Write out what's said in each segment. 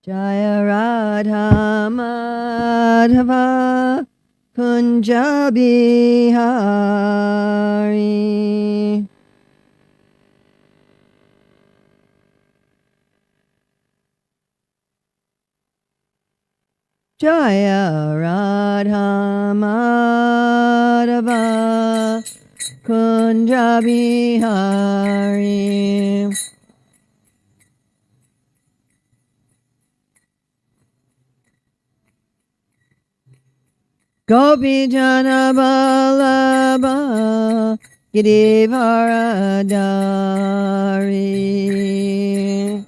Jaya Radha Madhava Kunja Bihari. Jaya Radha Madhava Kunja Bihari. Gopi Jana Vallabha Girivaradari.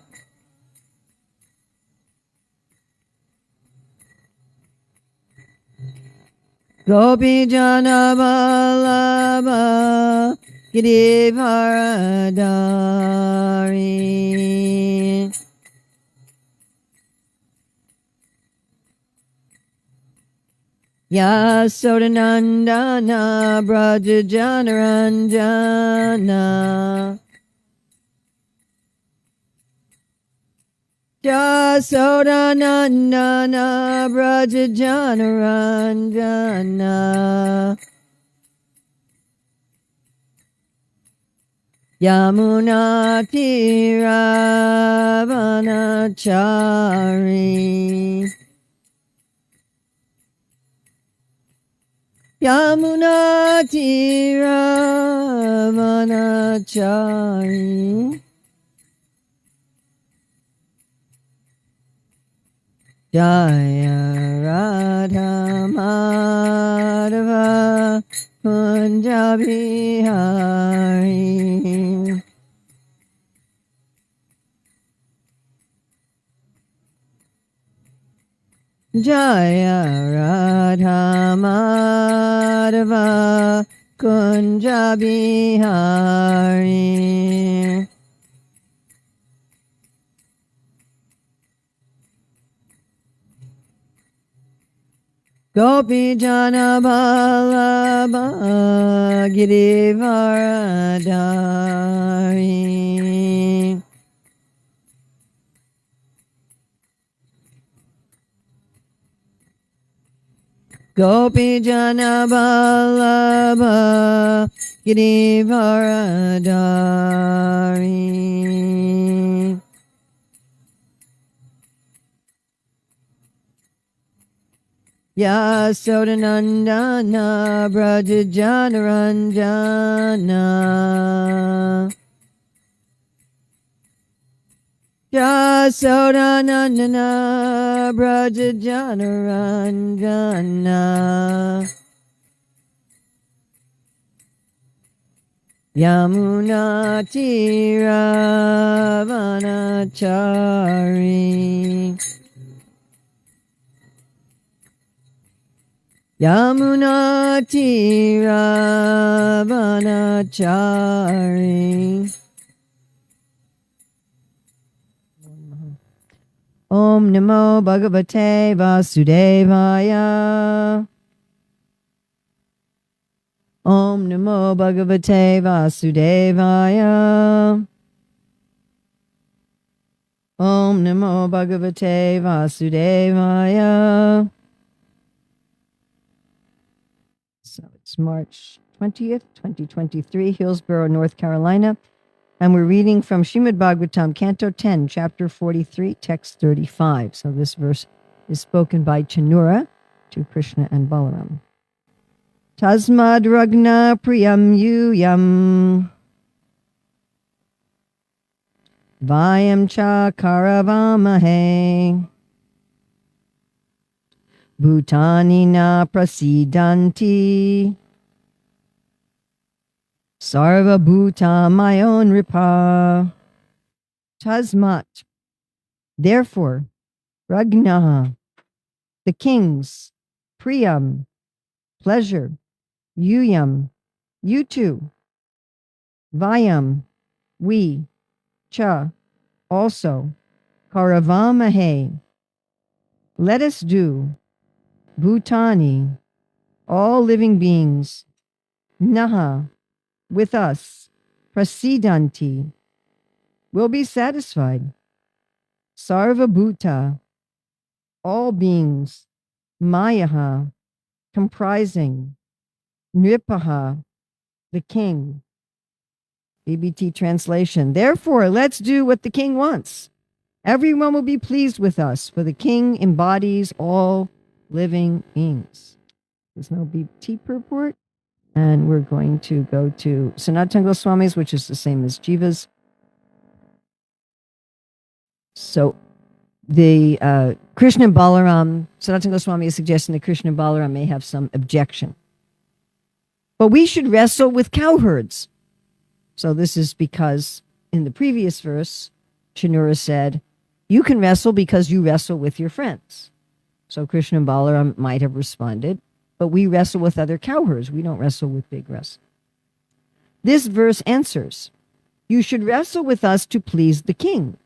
Gopi Jana Vallabha Girivaradari. Yasodanandana Braja Janaranjana. Yasodanandana Braja Janaranjana. Yamuna Tiravanachari. Yamuna Tiravanachari. Jaya Radha Madhava Kunja Bihari. Jaya Radha Madhava Kunja Bihari. Gopi Jana Vallabha Girivaradari. Gopi Jana Vallabha Girivaradari. Yasodanandana Braja Janaranjana. Yasodanandana Braja Janaranjana. Yamuna Tiravanachari. Yamuna Tiravanachari. Om Namo Bhagavate Vasudevaya. Om Namo Bhagavate Vasudevaya. Om Namo Bhagavate Vasudevaya. So it's March 20th, 2023, Hillsborough, North Carolina. And we're reading from Śrīmad-Bhāgavatam, Canto 10, Chapter 43, Text 35. So this verse is spoken by Chanura to Krishna and Balaram. Tasmad Ragna Priyam Yuyam Vayam Cha Karavamahe Bhutani Na Prasidanti Sarva Bhuta Mayon Ripa. Tasmat. Therefore, Ragnaha, the kings, Priyam, pleasure, Yuyam, you too, Vayam, we, Cha, also, Karavamahe, let us do, Bhutani, all living beings, Naha, with us, Prasidanti, will be satisfied. Sarva Bhuta, all beings, Mayaha, comprising, Nripaha, the king. BBT translation. Therefore, let's do what the king wants. Everyone will be pleased with us, for the king embodies all living beings. There's no BBT purport. And we're going to go to Sanatana Goswami's, which is the same as Jiva's. So the Krishna and Balaram, Sanatana Goswami is suggesting that Krishna and Balaram may have some objection. But we should wrestle with cowherds. So this is because in the previous verse, Chanura said, you can wrestle because you wrestle with your friends. So Krishna and Balaram might have responded, but we wrestle with other cowherds. We don't wrestle with big wrestlers. This verse answers, you should wrestle with us to please the king.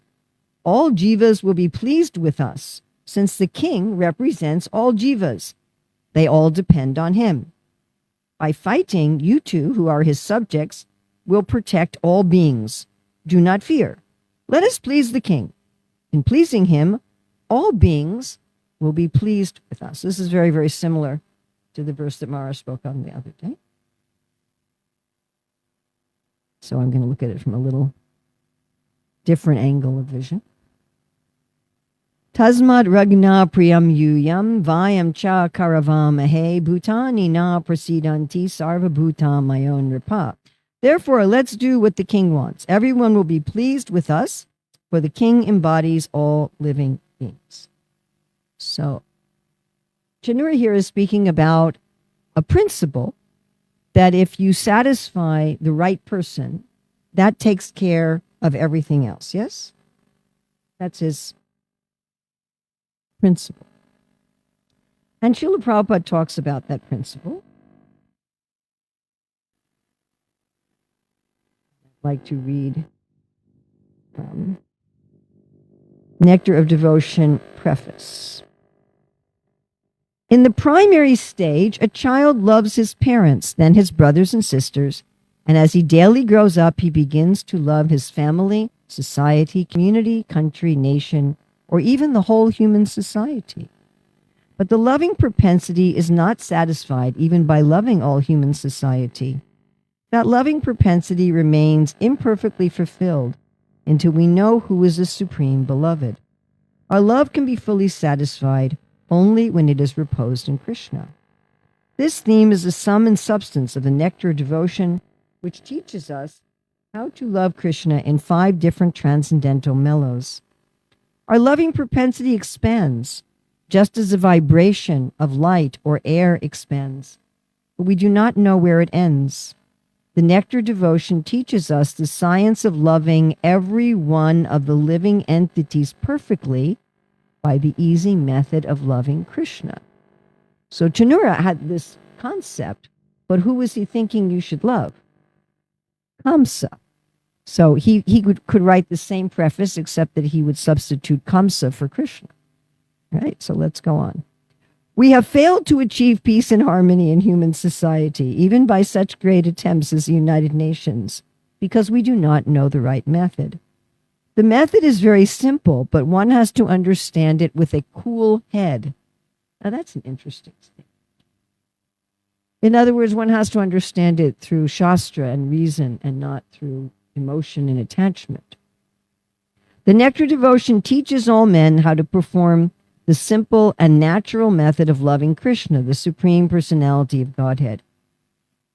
All jivas will be pleased with us, since the king represents all jivas. They all depend on him. By fighting, you two, who are his subjects, will protect all beings. Do not fear. Let us please the king. In pleasing him, all beings will be pleased with us. This is very, very similar to the verse that Mara spoke on the other day. So I'm going to look at it from a little different angle of vision. Tasmad ragna priyam yuyam vayam cha karavamahe bhutani na prasidanti sarva bhutam mayon ripa. Therefore, let's do what the king wants. Everyone will be pleased with us, for the king embodies all living beings. So, Chanura here is speaking about a principle that if you satisfy the right person, that takes care of everything else. Yes? That's his principle. And Srila Prabhupada talks about that principle. I'd like to read Nectar of Devotion preface. In the primary stage, a child loves his parents, then his brothers and sisters, and as he daily grows up, he begins to love his family, society, community, country, nation, or even the whole human society. But the loving propensity is not satisfied even by loving all human society. That loving propensity remains imperfectly fulfilled until we know who is the supreme beloved. Our love can be fully satisfied only when it is reposed in Krishna. This theme is the sum and substance of the Nectar of Devotion, which teaches us how to love Krishna in 5 different transcendental mellows. Our loving propensity expands, just as a vibration of light or air expands, but we do not know where it ends. The Nectar Devotion teaches us the science of loving every one of the living entities perfectly by the easy method of loving Krishna. So Chanura had this concept, but who was he thinking you should love? Kamsa. So he could write the same preface, except that he would substitute Kamsa for Krishna. Right, so let's go on. We have failed to achieve peace and harmony in human society, even by such great attempts as the United Nations, because we do not know the right method. The method is very simple, but one has to understand it with a cool head. Now that's an interesting thing. In other words, one has to understand it through Shastra and reason and not through emotion and attachment. The Nectar Devotion teaches all men how to perform the simple and natural method of loving Krishna, the Supreme Personality of Godhead.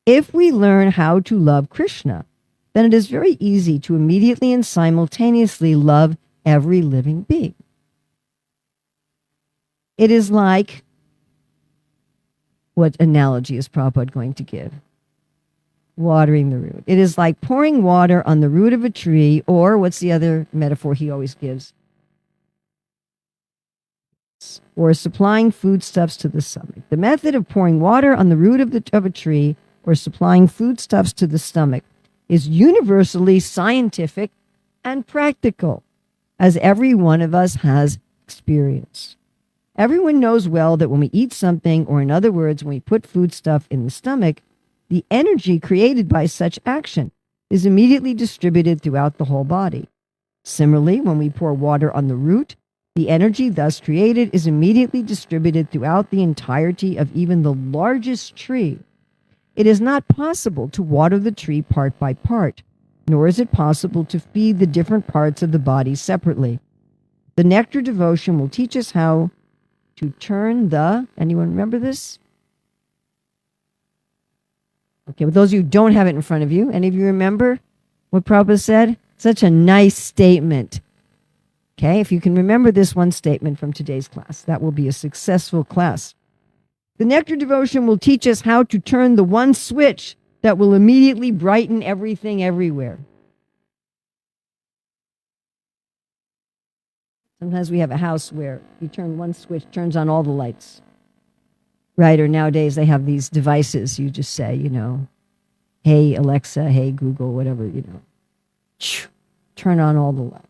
If we learn how to love Krishna, then it is very easy to immediately and simultaneously love every living being. It is like, what analogy is Prabhupada going to give? Watering the root. It is like pouring water on the root of a tree, or what's the other metaphor he always gives? Or supplying foodstuffs to the stomach. The method of pouring water on the root of a tree or supplying foodstuffs to the stomach is universally scientific and practical, as every one of us has experienced. Everyone knows well that when we eat something, or in other words, when we put foodstuff in the stomach, the energy created by such action is immediately distributed throughout the whole body. Similarly, when we pour water on the root, The energy thus created is immediately distributed throughout the entirety of even the largest tree. It is not possible to water the tree part by part, nor is it possible to feed the different parts of the body separately. The nectar devotion will teach us how to turn the, anyone remember this? Okay, with those of you who don't have it in front of you, any of you remember what Prabhupada said? Such a nice statement. Okay, if you can remember this one statement from today's class, that will be a successful class. The nectar devotion will teach us how to turn the one switch that will immediately brighten everything everywhere. Sometimes we have a house where you turn one switch, turns on all the lights. Right? Or nowadays they have these devices. You just say, hey, Alexa, hey, Google, whatever, turn on all the lights.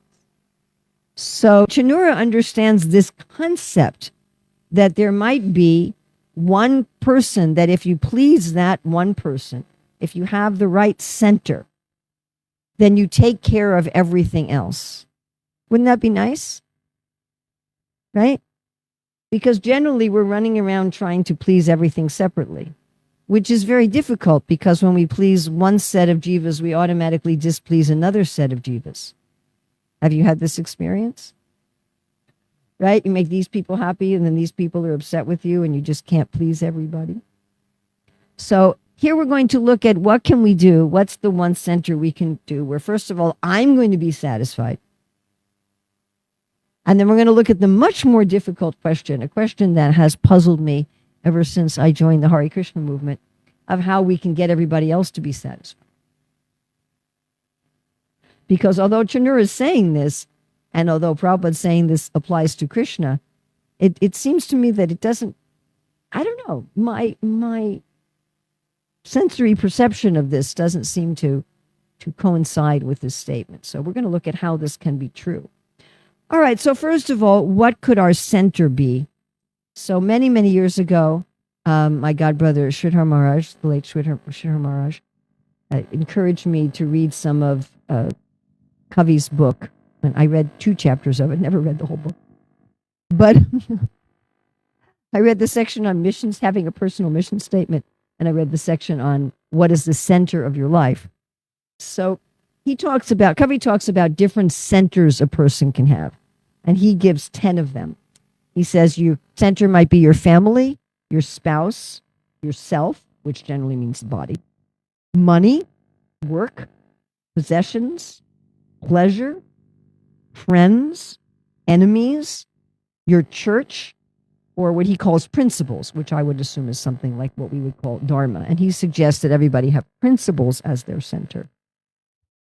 So Chanura understands this concept that there might be one person that if you please that one person, if you have the right center, then you take care of everything else. Wouldn't that be nice? Right? Because generally we're running around trying to please everything separately, which is very difficult because when we please one set of jivas, we automatically displease another set of jivas. Have you had this experience? Right? You make these people happy and then these people are upset with you and you just can't please everybody. So here we're going to look at what can we do? What's the one center we can do where, first of all, I'm going to be satisfied. And then we're going to look at the much more difficult question, a question that has puzzled me ever since I joined the Hare Krishna movement, of how we can get everybody else to be satisfied. Because although Chanura is saying this, and although Prabhupada is saying this applies to Krishna, it seems to me that it doesn't, I don't know, my sensory perception of this doesn't seem to coincide with this statement. So we're going to look at how this can be true. All right, so first of all, what could our center be? So many, many years ago, my godbrother Sridhar Maharaj, the late Sridhar Maharaj, encouraged me to read some of Kavi's book. And I read 2 chapters of it, never read the whole book. But I read the section on missions, having a personal mission statement, and I read the section on what is the center of your life. So Kavi talks about different centers a person can have. And he gives 10 of them. He says your center might be your family, your spouse, yourself, which generally means the body, money, work, possessions, pleasure, friends, enemies, your church, or what he calls principles, which I would assume is something like what we would call dharma. And he suggests that everybody have principles as their center.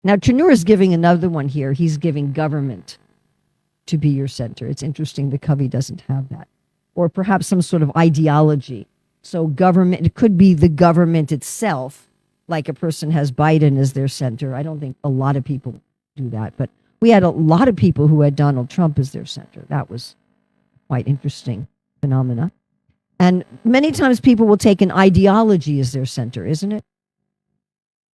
Now, Chanura is giving another one here. He's giving government to be your center. It's interesting the Kavi doesn't have that. Or perhaps some sort of ideology. So government, it could be the government itself, like a person has Biden as their center. I don't think a lot of people do that, but we had a lot of people who had Donald Trump as their center. That was quite interesting phenomena. And many times people will take an ideology as their center, isn't it?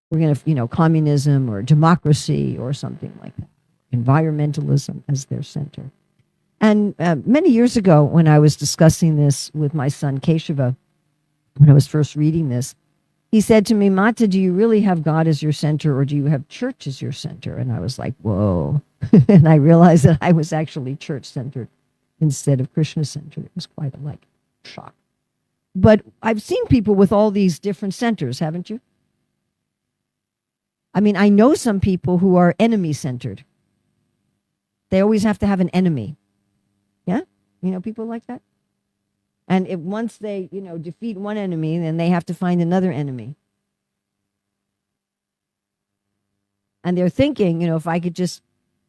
We're going to, communism or democracy or something like that. Environmentalism as their center. And many years ago, when I was discussing this with my son Keshava, when I was first reading this, he said to me, Mata, do you really have God as your center or do you have church as your center? And I was like, whoa. And I realized that I was actually church-centered instead of Krishna-centered. It was quite a shock. But I've seen people with all these different centers, haven't you? I mean, I know some people who are enemy-centered. They always have to have an enemy. Yeah? People like that? And once they, defeat one enemy, then they have to find another enemy. And they're thinking, if I could just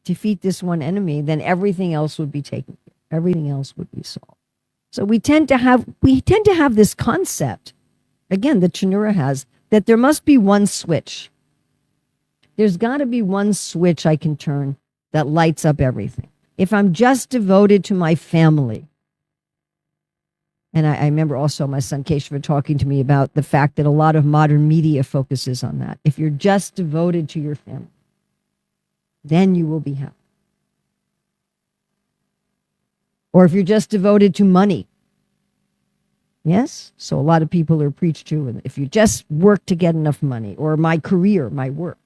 defeat this one enemy, then everything else would be taken care of. Everything else would be solved. So we tend to have this concept, again, that Chanura has, that there must be one switch. There's got to be one switch I can turn that lights up everything. If I'm just devoted to my family, and I remember also my son Keshava talking to me about the fact that a lot of modern media focuses on that. If you're just devoted to your family, then you will be happy. Or if you're just devoted to money. Yes? So a lot of people are preached to, if you just work to get enough money, or my career, my work.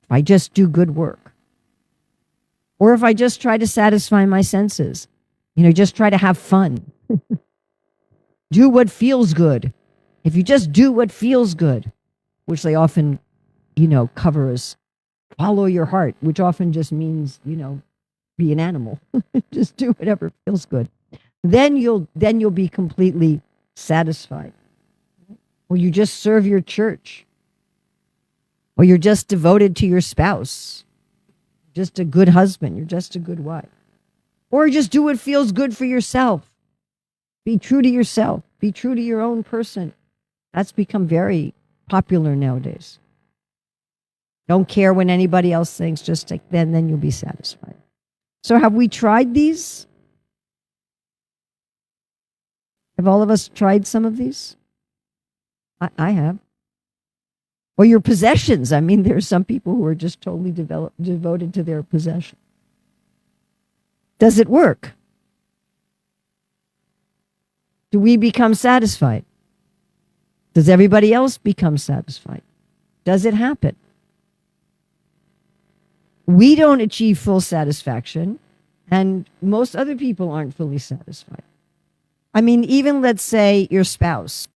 If I just do good work. Or if I just try to satisfy my senses, just try to have fun. Do what feels good. If you just do what feels good, which they often, cover as follow your heart, which often just means, be an animal. Just do whatever feels good. Then you'll be completely satisfied. Or you just serve your church. Or you're just devoted to your spouse. Just a good husband. You're just a good wife. Or just do what feels good for yourself. Be true to yourself. Be true to your own person. That's become very popular nowadays. Don't care what anybody else thinks. Just take then you'll be satisfied. So have we tried these? Have all of us tried some of these? I have. Or your possessions. I mean, there are some people who are just totally devoted to their possession. Does it work? Do we become satisfied? Does everybody else become satisfied? Does it happen? We don't achieve full satisfaction, and most other people aren't fully satisfied. I mean, even let's say your spouse.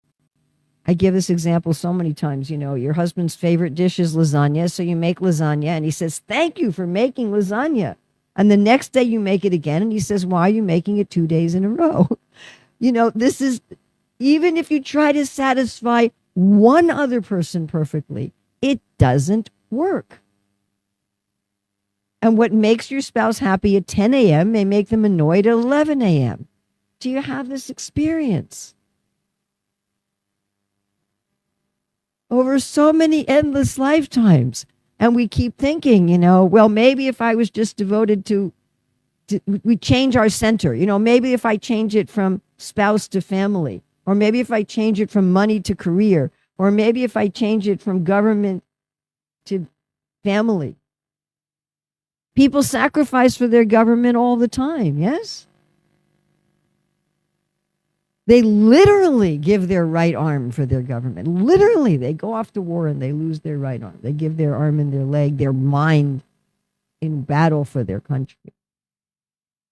I give this example so many times, your husband's favorite dish is lasagna. So you make lasagna and he says, thank you for making lasagna. And the next day you make it again. And he says, why are you making it 2 days in a row? This is, even if you try to satisfy one other person perfectly, it doesn't work. And what makes your spouse happy at 10 a.m. may make them annoyed at 11 a.m. Do you have this experience? Over so many endless lifetimes. And we keep thinking, well, maybe if I was just devoted to we change our center. Maybe if I change it from spouse to family, or maybe if I change it from money to career, or maybe if I change it from government to family. People sacrifice for their government all the time, yes? They literally give their right arm for their government. Literally, they go off to war and they lose their right arm. They give their arm and their leg, their mind in battle for their country.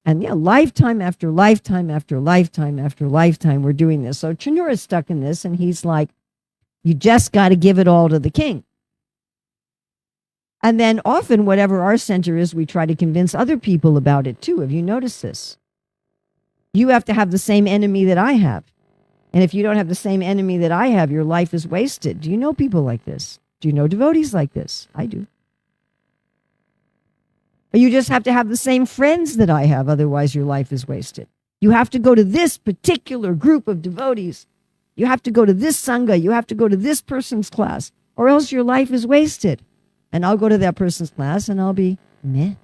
And lifetime after lifetime after lifetime after lifetime, we're doing this. So Chanur is stuck in this, and he's like, you just got to give it all to the king. And then often, whatever our center is, we try to convince other people about it too. Have you noticed this? You have to have the same enemy that I have. And if you don't have the same enemy that I have, your life is wasted. Do you know people like this? Do you know devotees like this? I do. Or you just have to have the same friends that I have, otherwise your life is wasted. You have to go to this particular group of devotees. You have to go to this sangha. You have to go to this person's class, or else your life is wasted. And I'll go to that person's class and I'll be meh.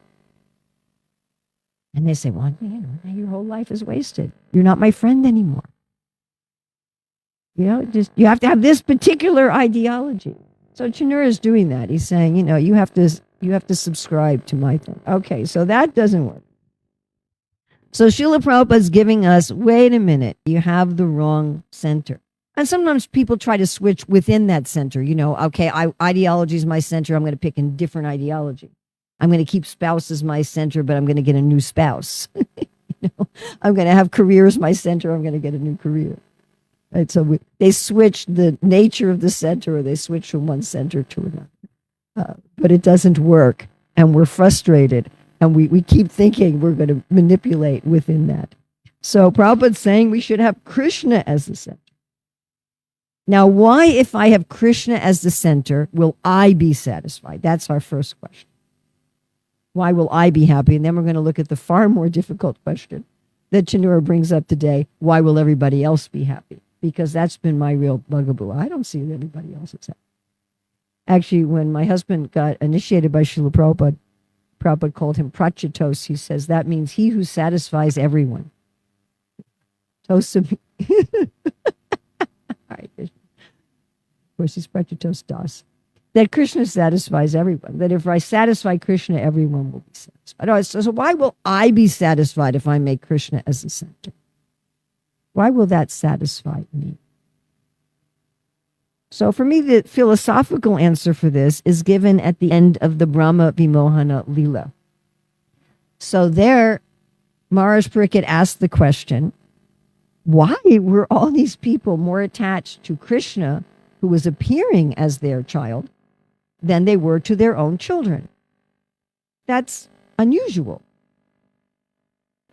And they say, well, your whole life is wasted. You're not my friend anymore. You have to have this particular ideology. So Chanur is doing that. He's saying, you have to subscribe to my thing. Okay, so that doesn't work. So Srila Prabhupada is giving us, wait a minute, you have the wrong center. And sometimes people try to switch within that center. Okay, ideology is my center. I'm going to pick a different ideology. I'm going to keep spouse as my center, but I'm going to get a new spouse. I'm going to have career as my center. I'm going to get a new career. Right? So they switch the nature of the center, or they switch from one center to another. But it doesn't work, and we're frustrated, and we keep thinking we're going to manipulate within that. So Prabhupada's saying we should have Krishna as the center. Now, why, if I have Krishna as the center, will I be satisfied? That's our first question. Why will I be happy? And then we're going to look at the far more difficult question that Chanura brings up today. Why will everybody else be happy? Because that's been my real bugaboo. I don't see that anybody else is happy. Actually, when my husband got initiated by Srila Prabhupada, Prabhupada called him Prachitos. He says that means he who satisfies everyone. Tosam. Of course, he's Prachitos Das. that Krishna satisfies everyone. That if I satisfy Krishna, everyone will be satisfied. All right, so why will I be satisfied if I make Krishna as the center? Why will that satisfy me? So for me, the philosophical answer for this is given at the end of the Brahma Vimohana Lila. So there, Maharaj Pariksit asked the question, why were all these people more attached to Krishna, who was appearing as their child, than they were to their own children? That's unusual.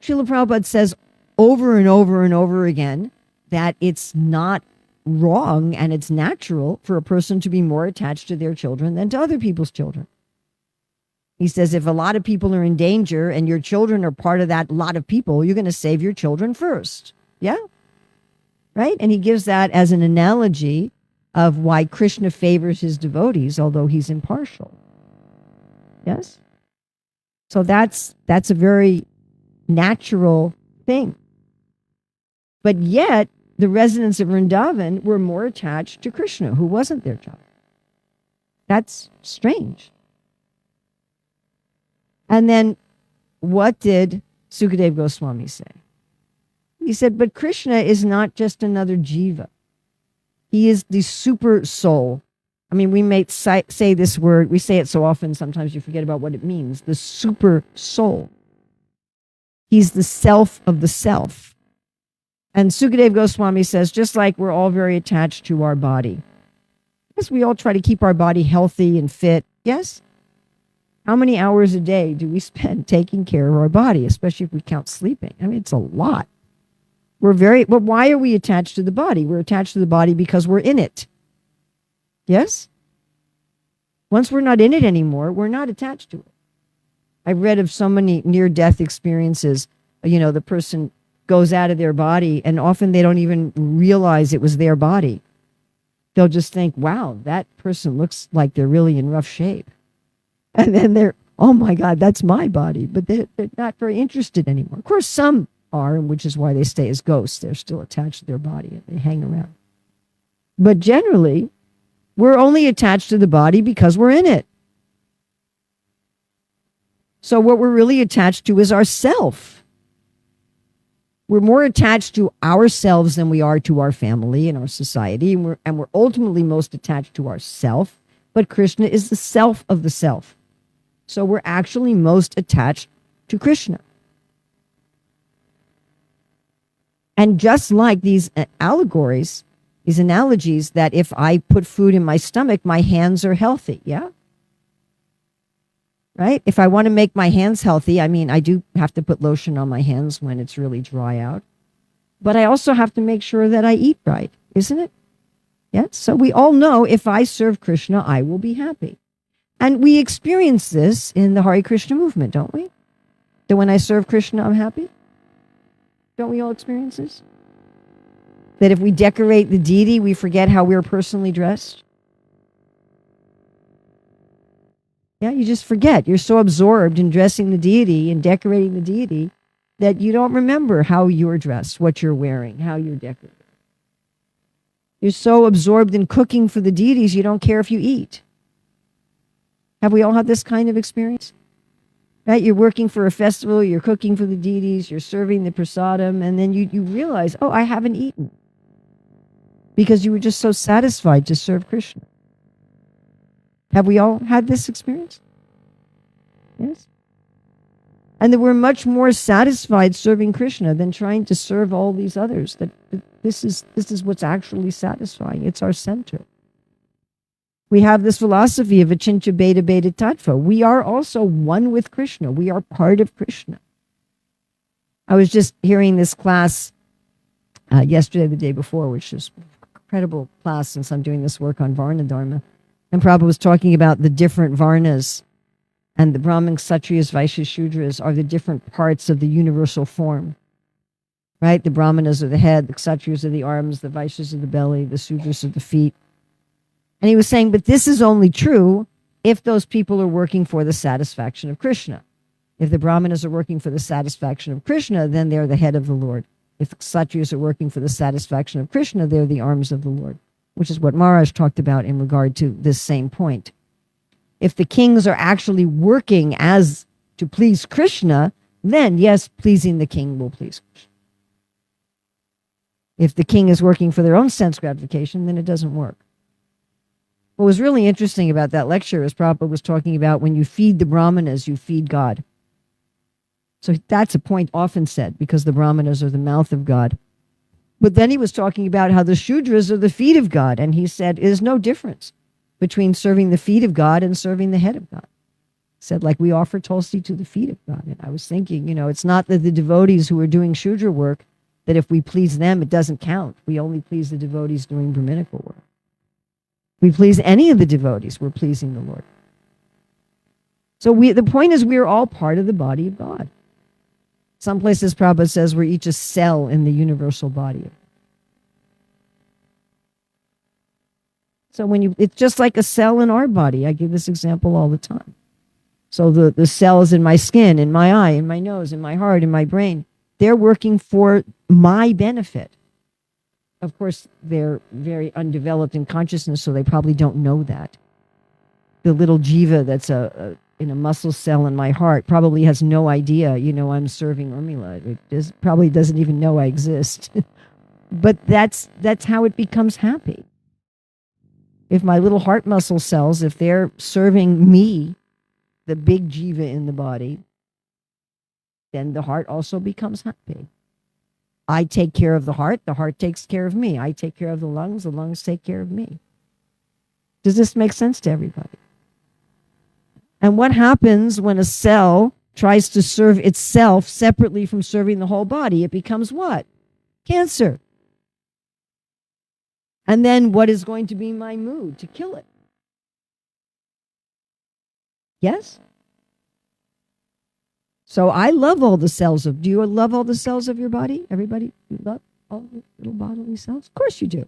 Srila Prabhupada says over and over and over again that it's not wrong and it's natural for a person to be more attached to their children than to other people's children. He says if a lot of people are in danger and your children are part of that lot of people, you're going to save your children first. Yeah? Right? And he gives that as an analogy of why Krishna favors his devotees, although he's impartial. Yes? So that's a very natural thing. But yet, the residents of Vrindavan were more attached to Krishna, who wasn't their child. That's strange. And then, what did Sukadeva Goswami say? He said, but Krishna is not just another jiva. He is the super soul. I mean, we may say this word, we say it so often, sometimes you forget about what it means. The super soul. He's the self of the self. And Sukadeva Goswami says, just like we're all very attached to our body. Yes, we all try to keep our body healthy and fit. Yes? How many hours a day do we spend taking care of our body, especially if we count sleeping? I mean, it's a lot. But why are we attached to the body? We're attached to the body because we're in it. Yes? Once we're not in it anymore, we're not attached to it. I've read of so many near-death experiences. You know, the person goes out of their body and often they don't even realize it was their body. They'll just think, wow, that person looks like they're really in rough shape. And then they're, oh my God, that's my body. But they're not very interested anymore. Of course, some are, which is why they stay as ghosts. They're still attached to their body and they hang around. But generally, we're only attached to the body because we're in it. So what we're really attached to is ourself. We're more attached to ourselves than we are to our family and our society. And we're ultimately most attached to ourself. But Krishna is the self of the self. So we're actually most attached to Krishna. And just like these allegories, these analogies, that if I put food in my stomach, my hands are healthy. Yeah? Right? If I want to make my hands healthy, I mean, I do have to put lotion on my hands when it's really dry out. But I also have to make sure that I eat right, isn't it? Yes? So we all know if I serve Krishna, I will be happy. And we experience this in the Hare Krishna movement, don't we? That when I serve Krishna, I'm happy? Don't we all experience this? That if we decorate the deity, we forget how we're personally dressed? Yeah, you just forget. You're so absorbed in dressing the deity and decorating the deity that you don't remember how you're dressed, what you're wearing, how you're decorated. You're so absorbed in cooking for the deities, you don't care if you eat. Have we all had this kind of experience? Right? You're working for a festival, you're cooking for the deities, you're serving the prasadam, and then you realize, oh, I haven't eaten. Because you were just so satisfied to serve Krishna. Have we all had this experience? Yes? And that we're much more satisfied serving Krishna than trying to serve all these others. That this is what's actually satisfying. It's our center. We have this philosophy of Achincha Beta Beta Tattva. We are also one with Krishna. We are part of Krishna. I was just hearing this class yesterday, the day before, which is an incredible class since I'm doing this work on Varna Dharma. And Prabhupada was talking about the different Varnas. And the Brahmins, Kshatriyas, Vaishyas, Shudras are the different parts of the universal form. Right? The Brahmanas are the head, the Kshatriyas are the arms, the Vaishyas are the belly, the Shudras are the feet. And he was saying, but this is only true if those people are working for the satisfaction of Krishna. If the Brahmanas are working for the satisfaction of Krishna, then they're the head of the Lord. If the Kshatriyas are working for the satisfaction of Krishna, they're the arms of the Lord. which is what Maharaj talked about in regard to this same point. If the kings are actually working as to please Krishna, then yes, pleasing the king will please Krishna. If the king is working for their own sense gratification, then it doesn't work. What was really interesting about that lecture is Prabhupada was talking about when you feed the brahmanas, you feed God. So that's a point often said, because the brahmanas are the mouth of God. But then he was talking about how the Shudras are the feet of God. And he said, there's no difference between serving the feet of God and serving the head of God. He said, like we offer Tulsi to the feet of God. And I was thinking, it's not that the devotees who are doing Shudra work, that if we please them, it doesn't count. We only please the devotees doing Brahminical work. We please any of the devotees, we're pleasing the Lord. So the point is we're all part of the body of God. Some places Prabhupada says we're each a cell in the universal body. So it's just like a cell in our body. I give this example all the time. So the cells in my skin, in my eye, in my nose, in my heart, in my brain, they're working for my benefit. Of course, they're very undeveloped in consciousness, so they probably don't know that. The little jiva that's in a muscle cell in my heart probably has no idea, I'm serving Urmila. It probably doesn't even know I exist. But that's how it becomes happy. If my little heart muscle cells, if they're serving me, the big jiva in the body, then the heart also becomes happy. I take care of the heart takes care of me. I take care of the lungs take care of me. Does this make sense to everybody? And what happens when a cell tries to serve itself separately from serving the whole body? It becomes what? Cancer. And then what is going to be my mood? To kill it. Yes? So I love all the cells do you love all the cells of your body? Everybody, you love all the little bodily cells? Of course you do.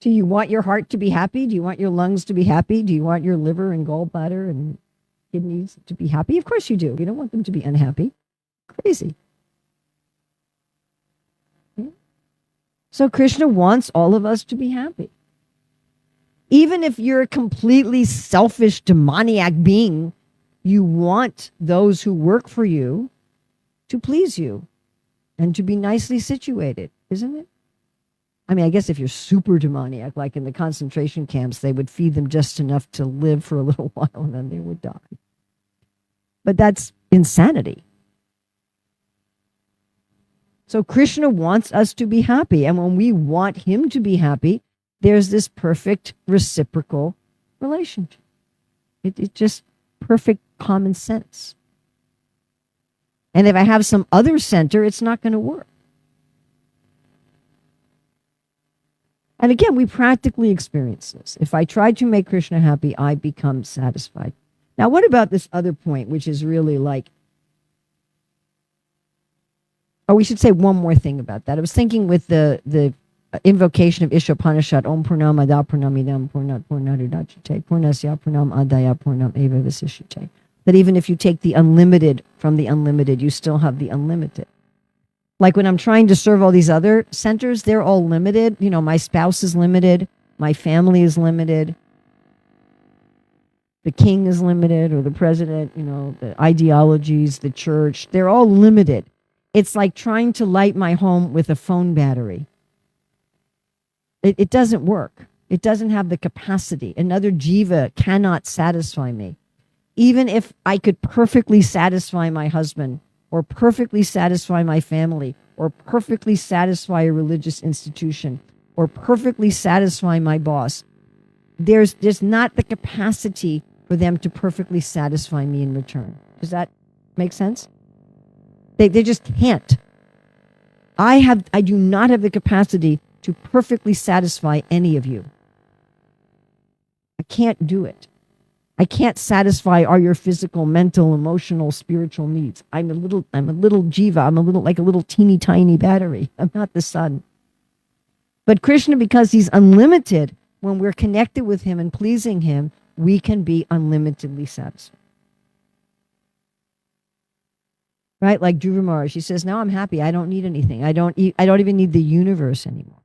Do you want your heart to be happy? Do you want your lungs to be happy? Do you want your liver and gallbladder and kidneys to be happy? Of course you do. You don't want them to be unhappy. Crazy. Yeah. So Krishna wants all of us to be happy. Even if you're a completely selfish, demoniac being, you want those who work for you to please you and to be nicely situated, isn't it? I mean, I guess if you're super demoniac, like in the concentration camps, they would feed them just enough to live for a little while and then they would die. But that's insanity. So Krishna wants us to be happy. And when we want him to be happy, there's this perfect reciprocal relationship. It just perfect common sense. And if I have some other center, it's not going to work. And again, we practically experience this. If I try to make Krishna happy, I become satisfied. Now, what about this other point, which is really we should say one more thing about that. I was thinking with the invocation of Ishopanishad, Om Purnam Ada Purnamidam Purnat Purnadudachite Purnasya Purnam Adaya Purnam Eva Visishite. That even if you take the unlimited from the unlimited, you still have the unlimited. Like when I'm trying to serve all these other centers, they're all limited. My spouse is limited. My family is limited. The king is limited, or the president, the ideologies, the church, they're all limited. It's like trying to light my home with a phone battery. It doesn't work. It doesn't have the capacity. Another jiva cannot satisfy me. Even if I could perfectly satisfy my husband, or perfectly satisfy my family, or perfectly satisfy a religious institution, or perfectly satisfy my boss, there's not the capacity for them to perfectly satisfy me in return. Does that make sense? They just can't. I do not have the capacity to perfectly satisfy any of you. I can't do it. I can't satisfy all your physical, mental, emotional, spiritual needs. I'm a little jiva. I'm like a little teeny tiny battery. I'm not the sun. But Krishna, because he's unlimited, when we're connected with him and pleasing him, we can be unlimitedly satisfied. Right? Like Dhruva Maharaj, she says, now I'm happy. I don't need anything. I don't even need the universe anymore.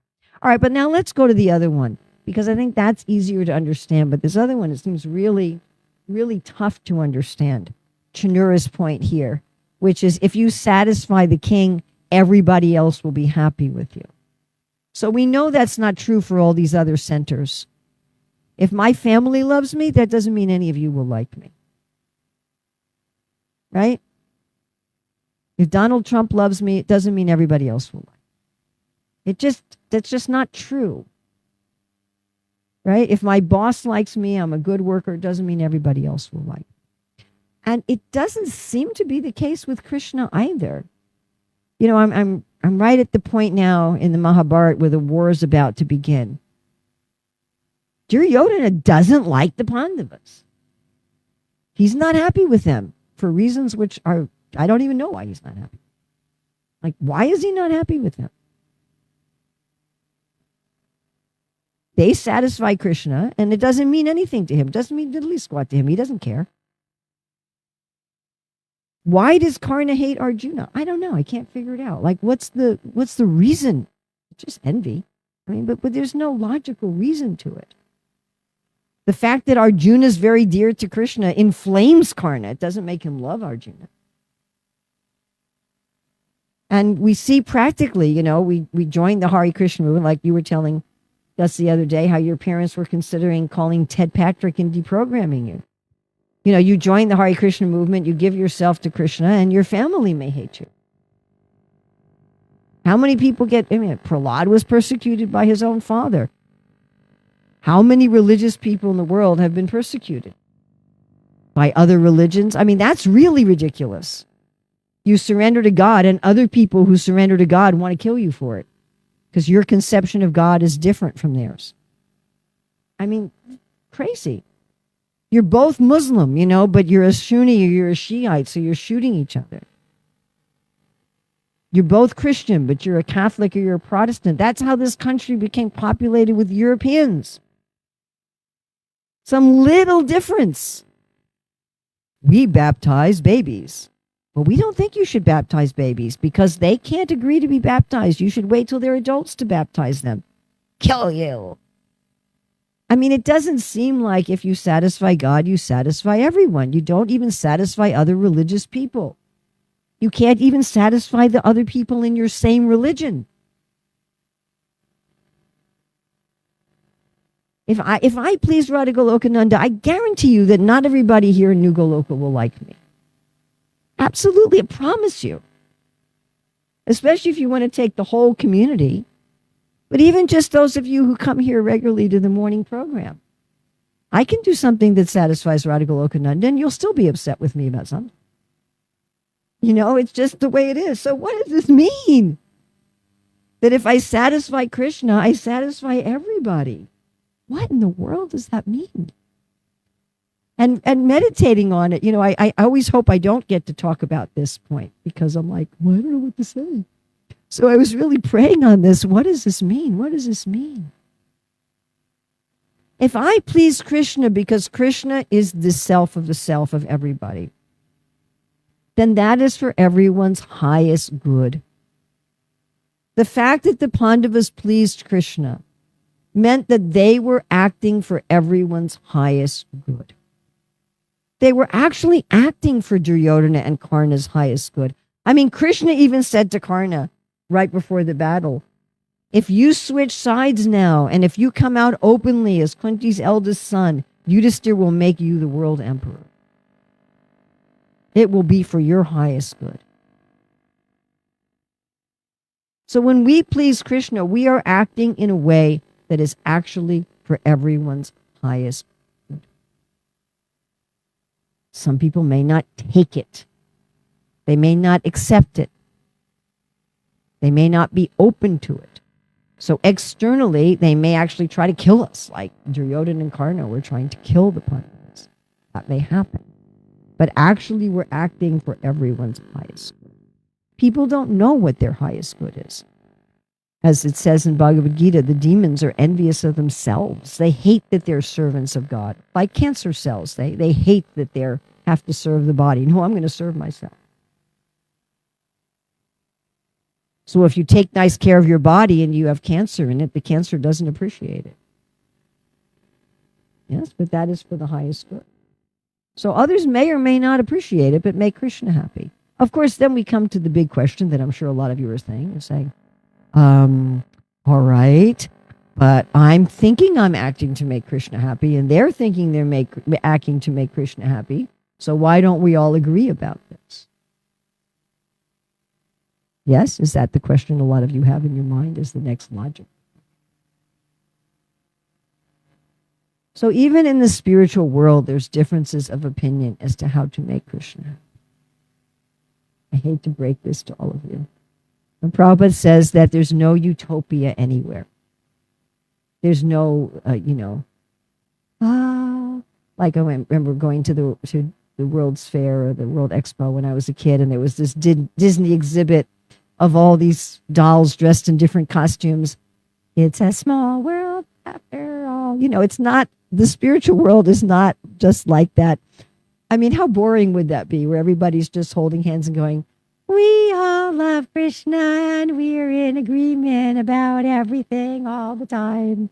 All right, but now let's go to the other one, because I think that's easier to understand. But this other one, it seems really, really tough to understand. Chanura's point here, which is if you satisfy the king, everybody else will be happy with you. So we know that's not true for all these other centers. If my family loves me, that doesn't mean any of you will like me. Right? If Donald Trump loves me, it doesn't mean everybody else will like me. That's just not true. Right? If my boss likes me, I'm a good worker, it doesn't mean everybody else will like me. And it doesn't seem to be the case with Krishna either. You know, I'm right at the point now in the Mahabharata where the war is about to begin. Duryodhana doesn't like the Pandavas. He's not happy with them for reasons which are, I don't even know why he's not happy. Like, why is he not happy with them? They satisfy Krishna, and it doesn't mean anything to him. It doesn't mean diddly squat to him. He doesn't care. Why does Karna hate Arjuna? I don't know. I can't figure it out. Like, what's the reason? It's just envy. I mean, but there's no logical reason to it. The fact that Arjuna is very dear to Krishna inflames Karna. It doesn't make him love Arjuna. And we see practically, you know, we joined the Hare Krishna movement, like you were telling us the other day, how your parents were considering calling Ted Patrick and deprogramming you. You know, you join the Hare Krishna movement, you give yourself to Krishna, and your family may hate you. How many people Prahlad was persecuted by his own father. How many religious people in the world have been persecuted by other religions? I mean, that's really ridiculous. You surrender to God, and other people who surrender to God want to kill you for it because your conception of God is different from theirs. I mean, crazy. You're both Muslim, you know, but you're a Sunni or you're a Shiite, so you're shooting each other. You're both Christian, but you're a Catholic or you're a Protestant. That's how this country became populated with Europeans. Some little difference. We baptize babies. Well, we don't think you should baptize babies because they can't agree to be baptized. You should wait till they're adults to baptize them. Kill you. I mean, it doesn't seem like if you satisfy God, you satisfy everyone. You don't even satisfy other religious people. You can't even satisfy the other people in your same religion. If I please Radha Golokananda, I guarantee you that not everybody here in New Goloka will like me. Absolutely, I promise you. Especially if you want to take the whole community. But even just those of you who come here regularly to the morning program. I can do something that satisfies Radha Golokananda, and you'll still be upset with me about something. You know, it's just the way it is. So what does this mean? That if I satisfy Krishna, I satisfy everybody. What in the world does that mean? And meditating on it, you know, I always hope I don't get to talk about this point because I'm like, well, I don't know what to say. So I was really praying on this. What does this mean? What does this mean? If I please Krishna because Krishna is the self of everybody, then that is for everyone's highest good. The fact that the Pandavas pleased Krishna meant that they were acting for everyone's highest good. They were actually acting for Duryodhana and Karna's highest good. I mean, Krishna even said to Karna right before the battle, if you switch sides now, and if you come out openly as Kunti's eldest son, Yudhishthira will make you the world emperor. It will be for your highest good. So when we please Krishna, we are acting in a way that is actually for everyone's highest good. Some people may not take it. They may not accept it. They may not be open to it. So externally, they may actually try to kill us, like Duryodhana and Karna were trying to kill the Pandavas. That may happen. But actually, we're acting for everyone's highest good. People don't know what their highest good is. As it says in Bhagavad Gita, the demons are envious of themselves. They hate that they're servants of God. Like cancer cells, they hate that they have to serve the body. No, I'm going to serve myself. So if you take nice care of your body and you have cancer in it, the cancer doesn't appreciate it. Yes, but that is for the highest good. So others may or may not appreciate it, but make Krishna happy. Of course, then we come to the big question that I'm sure a lot of you are saying, all right, but I'm thinking I'm acting to make Krishna happy, and they're thinking they're acting to make Krishna happy. So why don't we all agree about this? Yes, is that the question a lot of you have in your mind as the next logic? So even in the spiritual world, there's differences of opinion as to how to make Krishna happy. I hate to break this to all of you. And Prabhupada says that there's no utopia anywhere. There's no, like I remember going to the World's Fair or the World Expo when I was a kid, and there was this Disney exhibit of all these dolls dressed in different costumes. It's a small world after all. It's not, the spiritual world is not just like that. I mean, how boring would that be, where everybody's just holding hands and going, we all love Krishna and we're in agreement about everything all the time.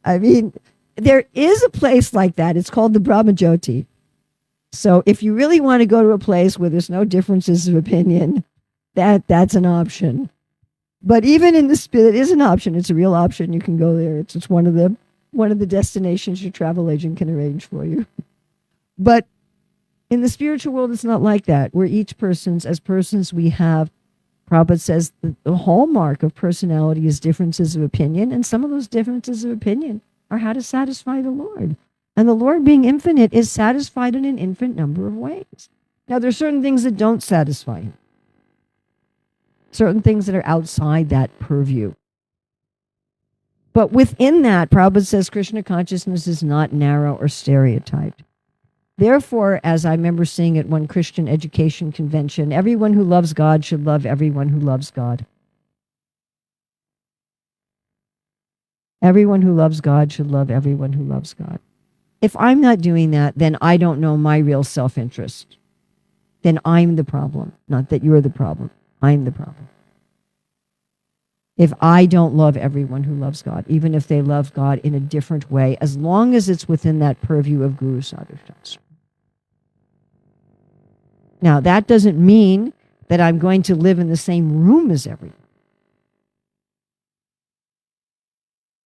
I mean, there is a place like that. It's called the Brahmajyoti. So if you really want to go to a place where there's no differences of opinion, that's an option. But even in the spirit, it is an option. It's a real option. You can go there. It's one of the destinations your travel agent can arrange for you. But in the spiritual world, it's not like that. Where each as persons, we have, Prabhupada says, the hallmark of personality is differences of opinion. And some of those differences of opinion are how to satisfy the Lord. And the Lord, being infinite, is satisfied in an infinite number of ways. Now, there are certain things that don't satisfy him. Certain things that are outside that purview. But within that, Prabhupada says Krishna consciousness is not narrow or stereotyped. Therefore, as I remember seeing at one Christian education convention, everyone who loves God should love everyone who loves God. Everyone who loves God should love everyone who loves God. If I'm not doing that, then I don't know my real self-interest. Then I'm the problem, not that you're the problem. I'm the problem. If I don't love everyone who loves God, even if they love God in a different way, as long as it's within that purview of Guru Sadhu Shastra. Now, that doesn't mean that I'm going to live in the same room as everyone.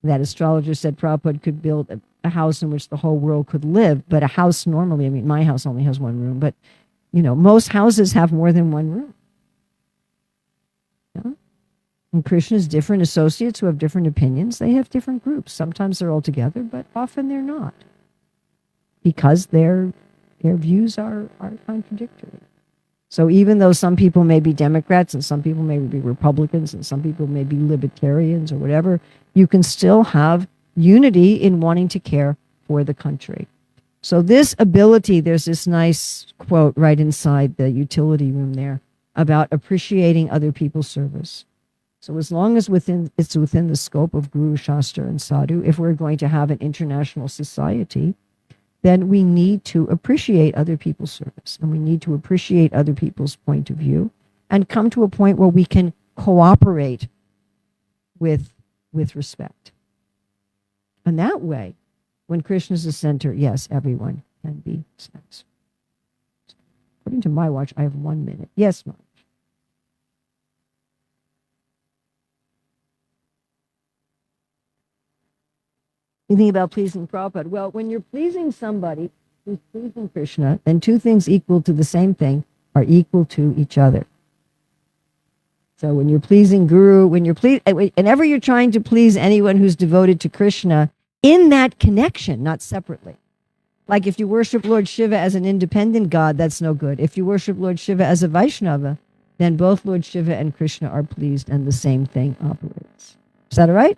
That astrologer said Prabhupada could build a house in which the whole world could live, but a house normally, I mean, my house only has one room, but, most houses have more than one room. Yeah? And Krishna's different associates who have different opinions, they have different groups. Sometimes they're all together, but often they're not, because their views are contradictory. So even though some people may be Democrats and some people may be Republicans and some people may be libertarians or whatever, you can still have unity in wanting to care for the country. So this ability, there's this nice quote right inside the utility room there about appreciating other people's service. So as long as it's within the scope of Guru, Shastra, and Sadhu, if we're going to have an international society, then we need to appreciate other people's service, and we need to appreciate other people's point of view, and come to a point where we can cooperate with respect. And that way, when Krishna is the center, yes, everyone can be satisfied. According to my watch, I have 1 minute. Yes, Mark. You think about pleasing Prabhupada. Well, when you're pleasing somebody who's pleasing Krishna, then two things equal to the same thing are equal to each other. So when you're pleasing Guru, whenever you're trying to please anyone who's devoted to Krishna, in that connection, not separately. Like if you worship Lord Shiva as an independent god, that's no good. If you worship Lord Shiva as a Vaishnava, then both Lord Shiva and Krishna are pleased and the same thing operates. Is that all right?